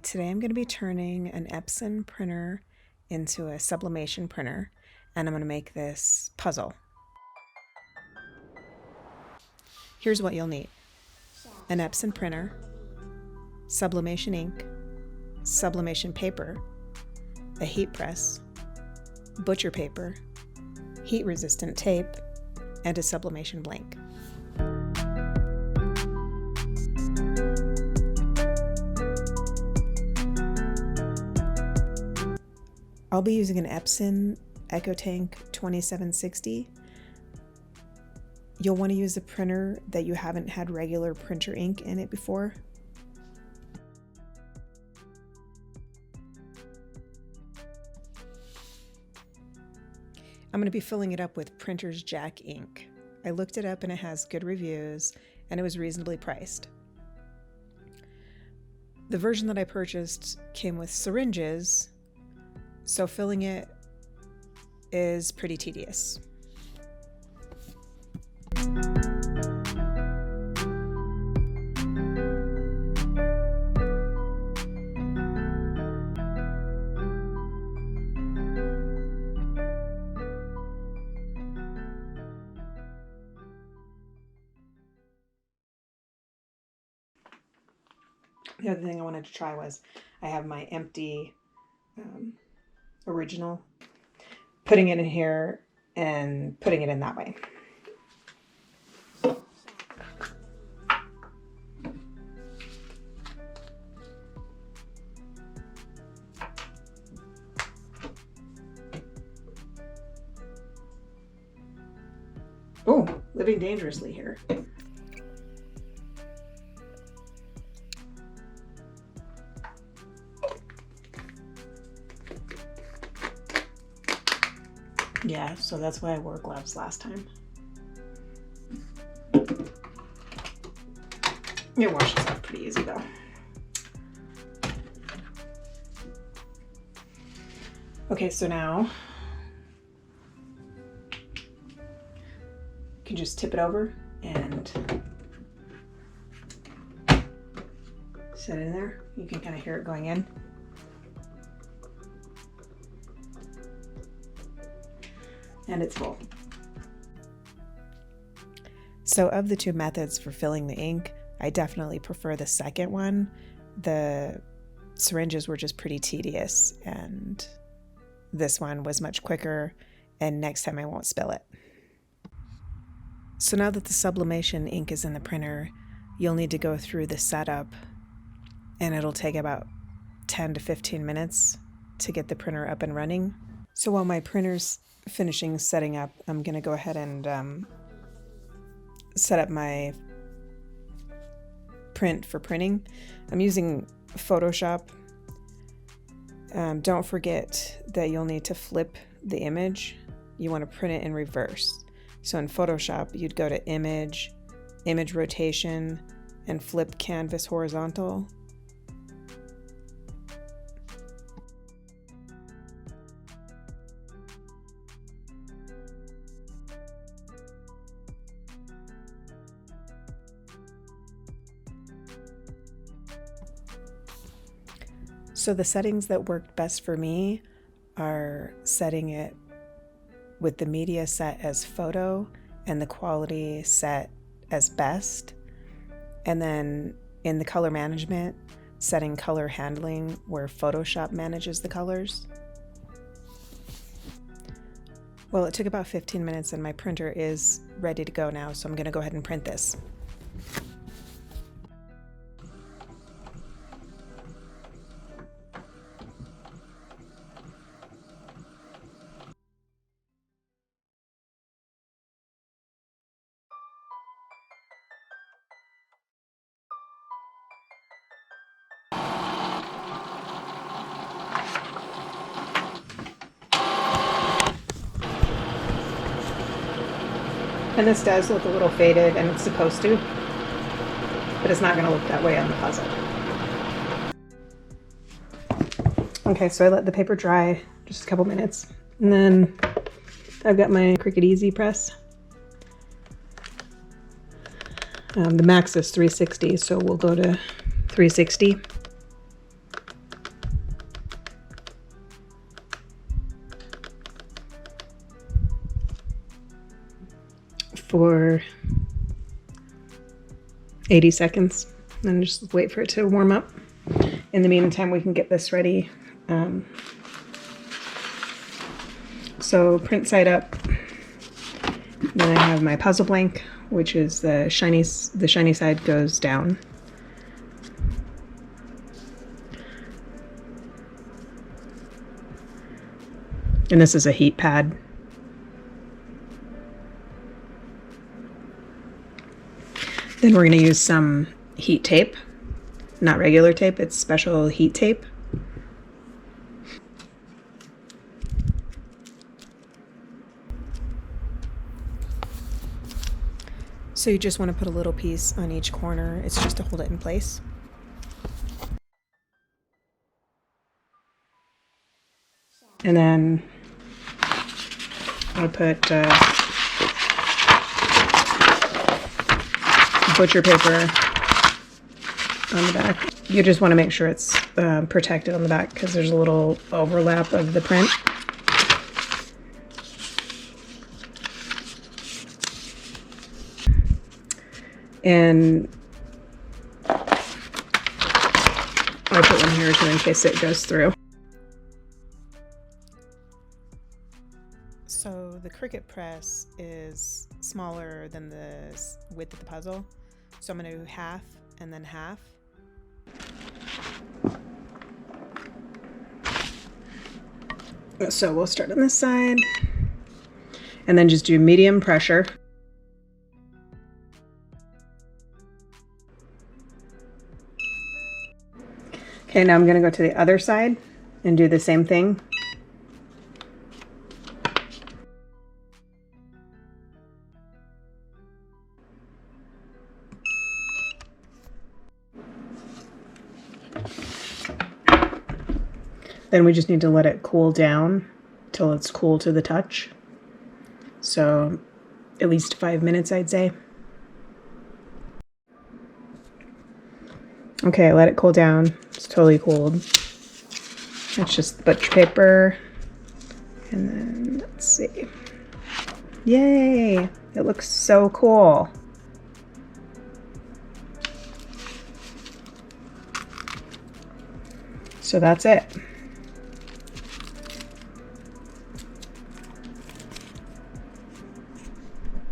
Today I'm going to be turning an Epson printer into a sublimation printer, and I'm going to make this puzzle. Here's what you'll need: an Epson printer, sublimation ink, sublimation paper, a heat press, butcher paper, heat resistant tape, and a sublimation blank. I'll be using an Epson ET-2760. You'll want to use a printer that you haven't had regular printer ink in it before. I'm going to be filling it up with Printer's Jack ink. I looked it up and it has good reviews and it was reasonably priced. The version that I purchased came with syringes, so filling it is pretty tedious. The other thing I wanted to try was I have my empty original, putting it in here and putting it in that way. Oh, living dangerously here. Yeah, so that's why I wore gloves last time. It washes off pretty easy though. Okay, so now you can just tip it over and set it in there. You can kind of hear it going in. And it's full. So of the two methods for filling the ink, I definitely prefer the second one. The syringes were just pretty tedious, and this one was much quicker, and next time I won't spill it. So now that the sublimation ink is in the printer, you'll need to go through the setup, and it'll take about 10 to 15 minutes to get the printer up and running. So while my printer's finishing setting up, I'm going to go ahead and set up my print for printing. I'm using Photoshop. Don't forget that you'll need to flip the image. You want to print it in reverse. So in Photoshop, you'd go to Image, Image Rotation, and flip Canvas Horizontal. So the settings that worked best for me are setting it with the media set as photo and the quality set as best. And then in the color management, setting color handling where Photoshop manages the colors. Well, it took about 15 minutes and my printer is ready to go now, so I'm going to go ahead and print this. And this does look a little faded, and it's supposed to, but it's not going to look that way on the puzzle. Okay, so I let the paper dry just a couple minutes, and then I've got my Cricut EasyPress. The max is 360, so we'll go to 360. for 80 seconds and just wait for it to warm up. In the meantime, we can get this ready. So print side up. Then I have my puzzle blank, which is the shiny side goes down. And this is a heat pad. Then we're going to use some heat tape, not regular tape, it's special heat tape. So you just want to put a little piece on each corner. It's just to hold it in place. And then I put butcher paper on the back. You just want to make sure it's protected on the back because there's a little overlap of the print. And I put one here too in case it goes through. So the Cricut press is smaller than the width of the puzzle. So I'm going to do half and then half. So we'll start on this side and then just do medium pressure. Okay, now I'm going to go to the other side and do the same thing. Then we just need to let it cool down till it's cool to the touch. So at least 5 minutes, I'd say. Okay, let it cool down. It's totally cooled. It's just butcher paper. And then, let's see. Yay! It looks so cool. So that's it.